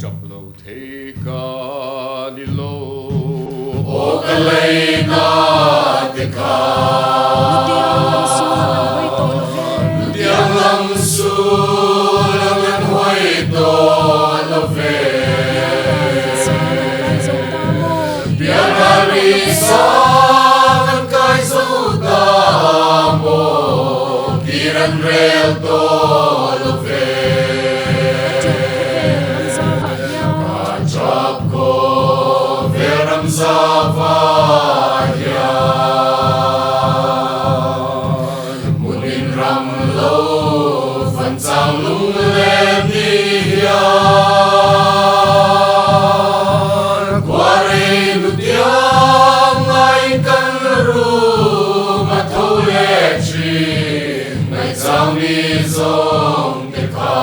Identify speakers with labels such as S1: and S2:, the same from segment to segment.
S1: chập lâu thế ca đi lô
S2: o ka lei na te ka tiang lam su lang an hoi to lo ve biang ari sa kan kai zo ta mo kiran rel to lo ve munin ram lo fan sang lung le ni ya kware lu tia ngai kan ru ma tho le chi ngai sang ni zong te ka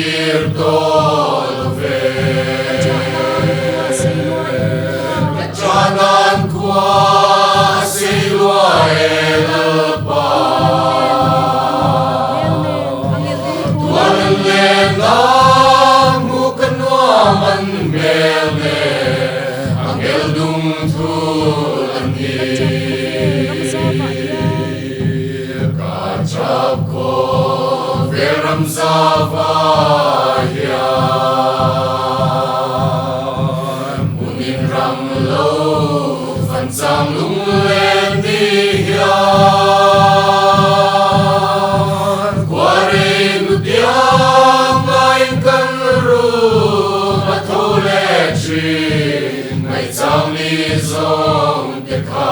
S2: Gir tol ve Janan kwa silwa el pa Tuan le na mukanwa man mele Angel dung tu angi Kacap ko veram zavaya munin ram lo fan sang lung le ni ya kware nu tia mai kan ru ma tho le chi mai chang ni zong te ka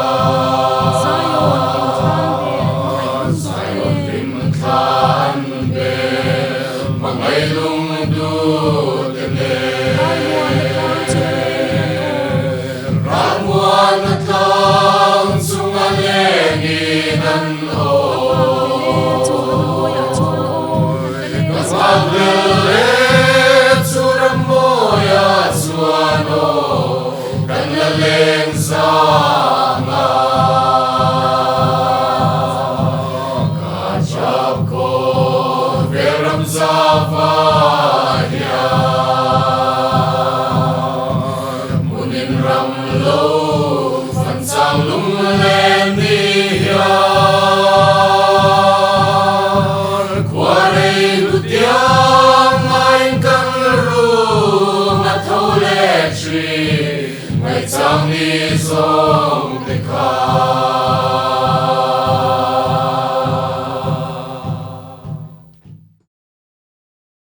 S2: lung du tene ramuan tang sungale nginan o kasagele suram moya suano kanaleng sama kacap ko veram zavaya munin ram lo fan sang lung le ni ya kware lu tia mai kan ru ma tho le chi mai chang ni zong te ka